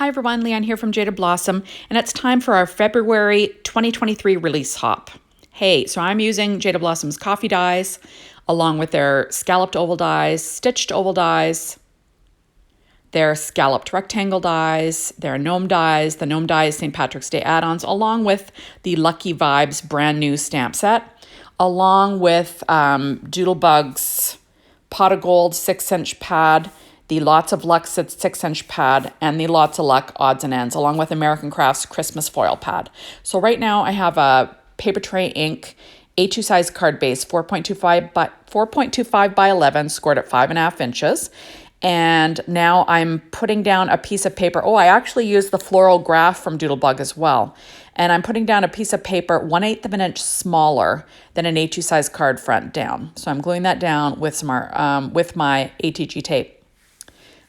Hi everyone, Leanne here from Jaded Blossom, and it's time for our February 2023 release hop. Hey, so I'm using Jaded Blossom's coffee dies, along with their Scalloped Oval dies, Stitched Oval dies, their Scalloped Rectangle dies, their Gnome dies, the Gnome dies St. Patrick's Day add-ons, along with the Lucky Vibes brand new stamp set, along with Doodlebug's Pot of Gold 6-inch pad, the Lots of Luck 6-inch pad, and the Lots of Luck odds and ends, along with American Crafts Christmas foil pad. So right now I have a paper tray ink A2 size card base, 4.25 by 11, scored at 5.5 inches. And now I'm putting down a piece of paper. Oh, I actually used the floral graph from Doodlebug as well. And I'm putting down a piece of paper 1/8 of an inch smaller than an A2 size card front down. So I'm gluing that down with my ATG tape.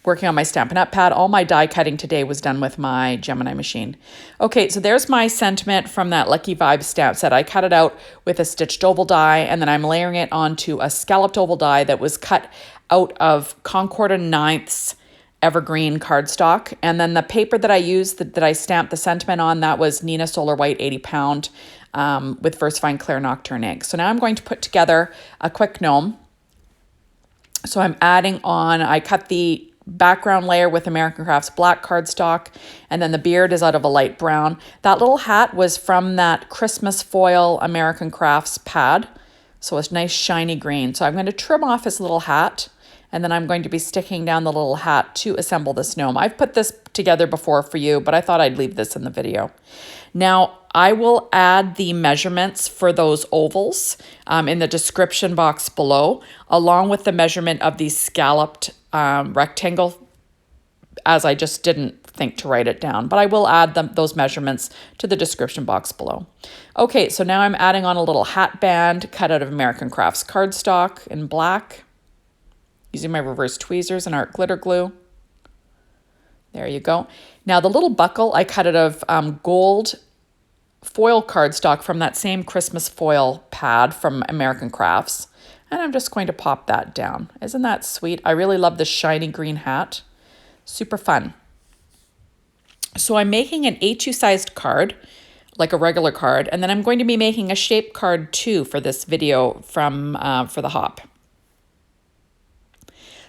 Working on my Stampin' Up! Pad. All my die cutting today was done with my Gemini machine. Okay, so there's my sentiment from that Lucky Vibes stamp set. I cut it out with a stitched oval die, and then I'm layering it onto a scalloped oval die that was cut out of Concord & Ninth's evergreen cardstock. And then the paper that I used, that I stamped the sentiment on, that was Nina Solar White 80 pound with VersaFine Claire Nocturne ink. So now I'm going to put together a quick gnome. So I'm adding on, I cut the background layer with American Crafts black cardstock, and then the beard is out of a light brown. That little hat was from that Christmas foil American Crafts pad, so it's nice shiny green. So I'm going to trim off his little hat, and then I'm going to be sticking down the little hat to assemble this gnome. I've put this together before for you, but I thought I'd leave this in the video. Now, I will add the measurements for those ovals in the description box below, along with the measurement of the scalloped rectangle, as I just didn't think to write it down, but I will add those measurements to the description box below. Okay, so now I'm adding on a little hat band cut out of American Crafts cardstock in black, using my reverse tweezers and art glitter glue. There you go. Now the little buckle I cut out of gold foil cardstock from that same Christmas foil pad from American Crafts. And I'm just going to pop that down. Isn't that sweet? I really love this shiny green hat. Super fun. So I'm making an A2 sized card, like a regular card, and then I'm going to be making a shape card too for this video from for the hop.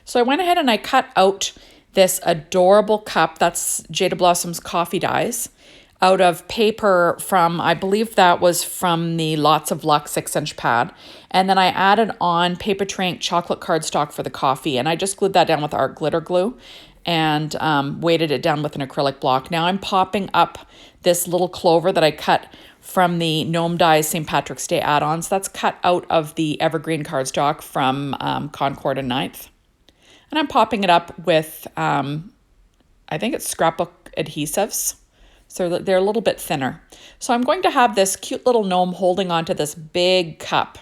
So I went ahead and I cut out this adorable cup, that's Jaded Blossom's coffee dies, out of paper from, I believe that was from the Lots of Luck 6-inch pad. And then I added on paper tray ink chocolate cardstock for the coffee, and I just glued that down with art glitter glue and weighted it down with an acrylic block. Now I'm popping up this little clover that I cut from the Gnome Dies St. Patrick's Day add-ons. That's cut out of the evergreen cardstock from Concord & Ninth. And I'm popping it up with, I think it's scrapbook adhesives. So they're a little bit thinner. So I'm going to have this cute little gnome holding onto this big cup.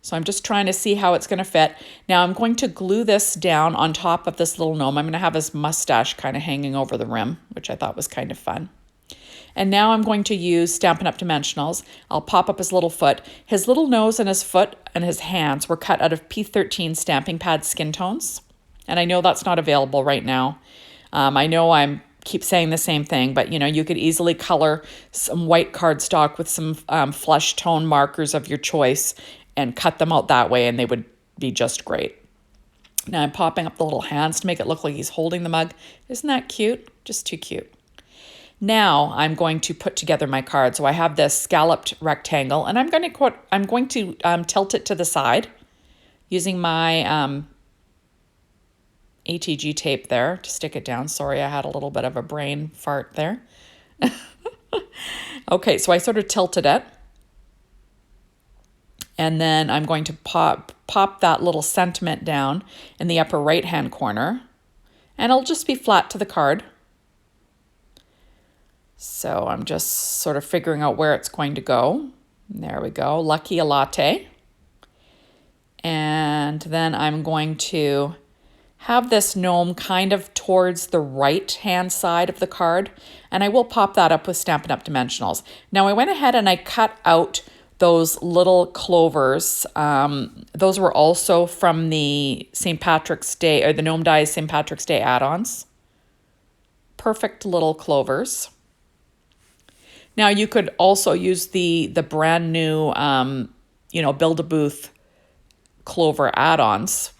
So I'm just trying to see how it's going to fit. Now I'm going to glue this down on top of this little gnome. I'm going to have his mustache kind of hanging over the rim, which I thought was kind of fun. And now I'm going to use Stampin' Up! Dimensionals. I'll pop up his little foot. His little nose and his foot and his hands were cut out of P13 stamping pad skin tones. And I know that's not available right now. I know I'm keep saying the same thing, but you know, you could easily color some white cardstock with some flesh tone markers of your choice and cut them out that way, and they would be just great. Now I'm popping up the little hands to make it look like he's holding the mug. Isn't that cute? Just too cute. Now I'm going to put together my card. So I have this scalloped rectangle, and I'm going to tilt it to the side using my ATG tape there to stick it down. Sorry, I had a little bit of a brain fart there. Okay, so I sort of tilted it. And then I'm going to pop that little sentiment down in the upper right-hand corner. And it'll just be flat to the card. So I'm just sort of figuring out where it's going to go. There we go, Lucky a latte. And then I'm going to have this gnome kind of towards the right-hand side of the card, and I will pop that up with Stampin' Up! Dimensionals. Now I went ahead and I cut out those little clovers. Those were also from the St. Patrick's Day, or the Gnome Dies St. Patrick's Day add-ons. perfect little clovers. Now you could also use the brand new, Build-A-Booth clover add-ons.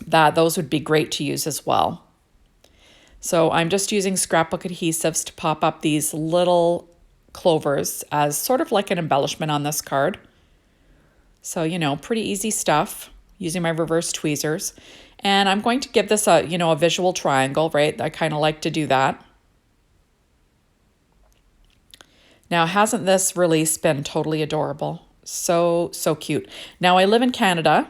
Those would be great to use as well. So I'm just using scrapbook adhesives to pop up these little clovers as sort of like an embellishment on this card. So, pretty easy stuff using my reverse tweezers. And I'm going to give this a visual triangle, right? I kind of like to do that. Now, hasn't this release been totally adorable? So cute. Now, I live in Canada.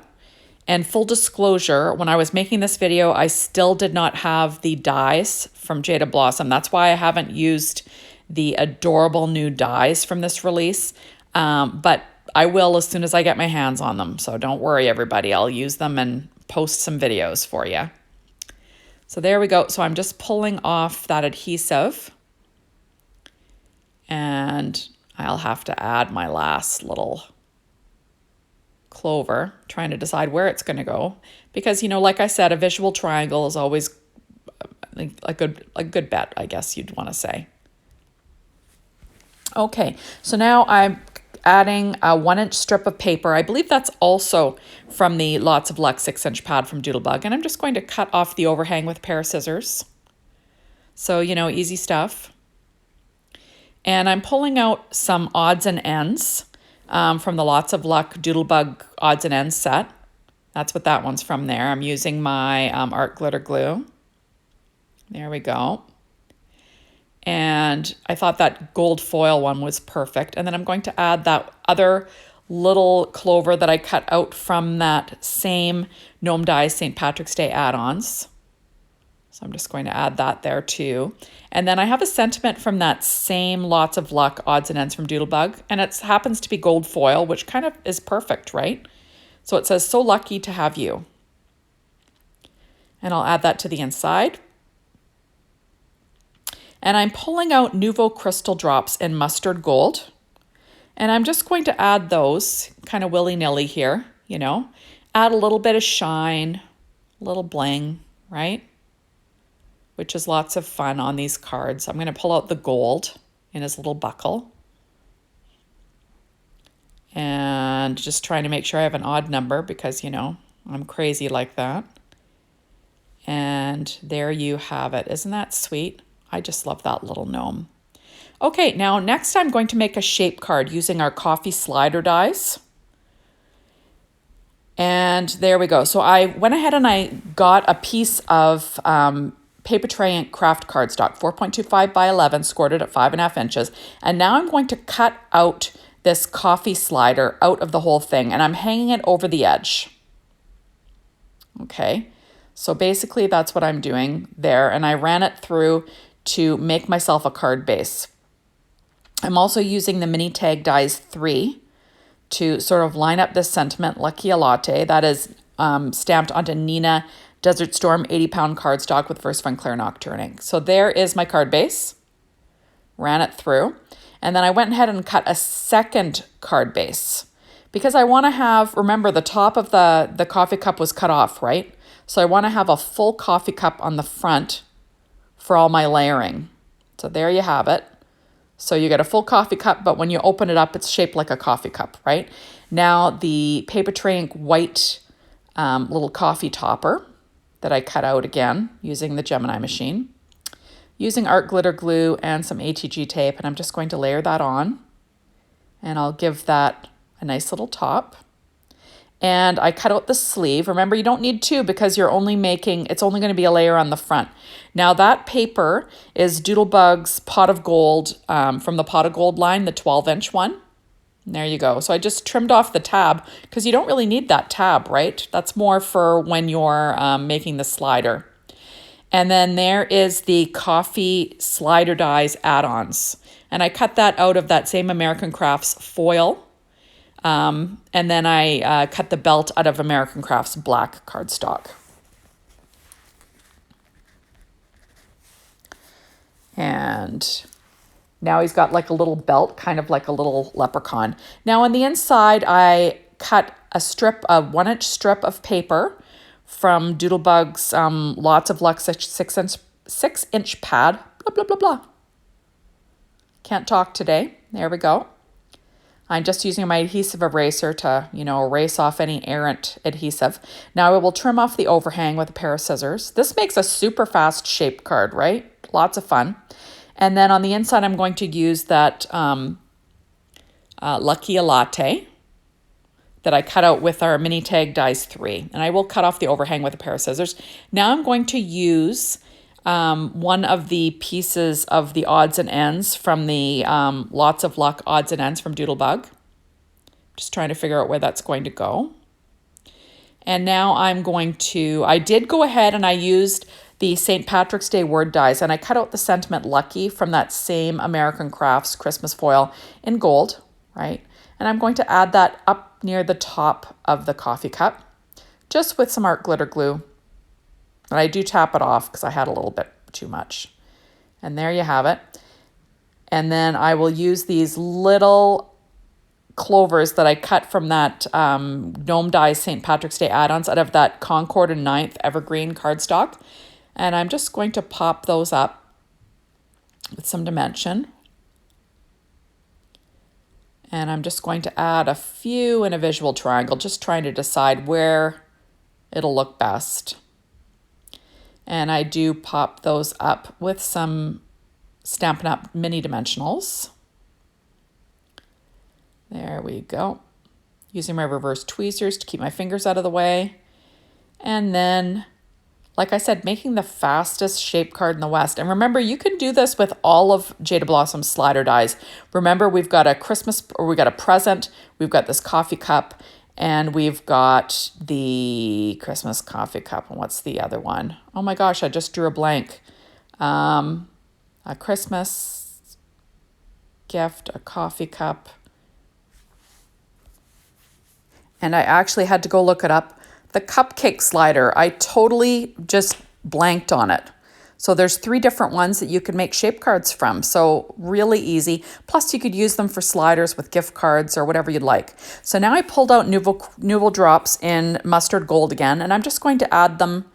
And full disclosure, when I was making this video, I still did not have the dies from Jaded Blossom. That's why I haven't used the adorable new dies from this release. But I will as soon as I get my hands on them. So don't worry, everybody. I'll use them and post some videos for you. So there we go. So I'm just pulling off that adhesive. And I'll have to add my last little clover, trying to decide where it's going to go, because like I said, a visual triangle is always a good bet, I guess you'd want to say. Okay, so now I'm adding a 1-inch strip of paper. I believe that's also from the Lots of Luck 6-inch pad from Doodlebug, and I'm just going to cut off the overhang with a pair of scissors. So easy stuff. And I'm pulling out some odds and ends from the Lots of Luck Doodlebug Odds and Ends set. That's what that one's from there. I'm using my art glitter glue. There we go. And I thought that gold foil one was perfect. And then I'm going to add that other little clover that I cut out from that same Gnome Dies St. Patrick's Day add-ons. So I'm just going to add that there too. And then I have a sentiment from that same Lots of Luck Odds and Ends from Doodlebug, and it happens to be gold foil, which kind of is perfect, right? So it says, "So lucky to have you." And I'll add that to the inside. And I'm pulling out Nouveau Crystal Drops in Mustard Gold. And I'm just going to add those kind of willy-nilly here, Add a little bit of shine, a little bling, right? Which is lots of fun on these cards. I'm going to pull out the gold in his little buckle. And just trying to make sure I have an odd number because, I'm crazy like that. And there you have it. Isn't that sweet? I just love that little gnome. Okay, now next I'm going to make a shape card using our coffee slider dies. And there we go. So I went ahead and I got a piece of paper tray ink craft cardstock, 4.25 by 11, scored it at 5.5 inches. And now I'm going to cut out this coffee slider out of the whole thing, and I'm hanging it over the edge. Okay, so basically that's what I'm doing there, and I ran it through to make myself a card base. I'm also using the Mini Tag Dies 3 to sort of line up this sentiment, Lucky a Latte, that is stamped onto Nina Desert Storm 80-pound cardstock with First Fun Claire Nocturne ink. So there is my card base. Ran it through. And then I went ahead and cut a second card base because I want to have, remember the top of the coffee cup was cut off, right? So I want to have a full coffee cup on the front for all my layering. So there you have it. So you get a full coffee cup, but when you open it up, it's shaped like a coffee cup, right? Now the paper tray ink white little coffee topper that I cut out again using the Gemini machine, using art glitter glue and some ATG tape, and I'm just going to layer that on, and I'll give that a nice little top. And I cut out the sleeve. Remember, you don't need two because you're only making, it's only going to be a layer on the front. Now that paper is Doodlebug's Pot of Gold from the Pot of Gold line, the 12-inch one. And there you go. So I just trimmed off the tab because you don't really need that tab, right? That's more for when you're making the slider. And then there is the Coffee Slider Dies add-ons. And I cut that out of that same American Crafts foil. And then I cut the belt out of American Crafts black cardstock. And now he's got like a little belt, kind of like a little leprechaun. Now on the inside, I cut a 1-inch strip of paper from Doodlebug's Lots of Luck 6-inch 6-inch pad, blah, blah, blah, blah. Can't talk today. There we go. I'm just using my adhesive eraser to, erase off any errant adhesive. Now I will trim off the overhang with a pair of scissors. This makes a super fast shape card, right? Lots of fun. And then on the inside, I'm going to use that Lucky Latte that I cut out with our Mini Tag Dies 3. And I will cut off the overhang with a pair of scissors. Now I'm going to use one of the pieces of the odds and ends from the Lots of Luck odds and ends from Doodlebug. Just trying to figure out where that's going to go. And now I did go ahead and I used the St. Patrick's Day word dies, and I cut out the sentiment Lucky from that same American Crafts Christmas foil in gold, right? And I'm going to add that up near the top of the coffee cup, just with some art glitter glue. And I do tap it off because I had a little bit too much. And there you have it. And then I will use these little clovers that I cut from that Gnome Dies St. Patrick's Day add-ons out of that Concord and 9th Evergreen cardstock. And I'm just going to pop those up with some dimension. And I'm just going to add a few in a visual triangle, just trying to decide where it'll look best. And I do pop those up with some Stampin' Up! Mini Dimensionals. There we go. Using my reverse tweezers to keep my fingers out of the way. And then, like I said, making the fastest shape card in the West. And remember, you can do this with all of Jaded Blossom's slider dies. Remember, we've got a present, we've got this coffee cup, and we've got the Christmas coffee cup. And what's the other one? Oh my gosh, I just drew a blank. A Christmas gift, a coffee cup. And I actually had to go look it up. The cupcake slider, I totally just blanked on it. So there's 3 different ones that you can make shape cards from. So really easy. Plus you could use them for sliders with gift cards or whatever you'd like. So now I pulled out Nouveau Drops in mustard gold again, and I'm just going to add them,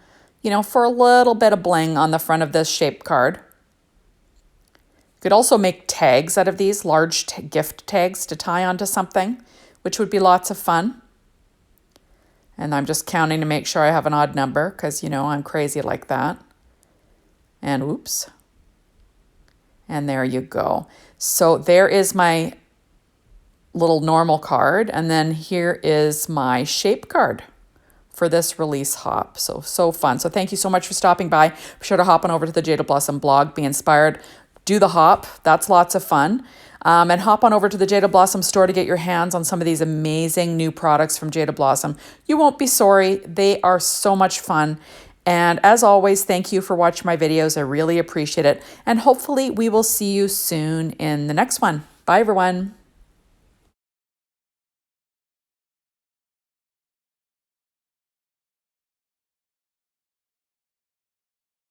for a little bit of bling on the front of this shape card. You could also make tags out of these, large gift tags to tie onto something, which would be lots of fun. And I'm just counting to make sure I have an odd number because, I'm crazy like that. And oops. And there you go. So there is my little normal card. And then here is my shape card for this release hop. So fun. So thank you so much for stopping by. Be sure to hop on over to the Jaded Blossom blog. Be inspired. Do the hop. That's lots of fun. And hop on over to the Jaded Blossom store to get your hands on some of these amazing new products from Jaded Blossom. You won't be sorry. They are so much fun. And as always, thank you for watching my videos. I really appreciate it. And hopefully we will see you soon in the next one. Bye, everyone.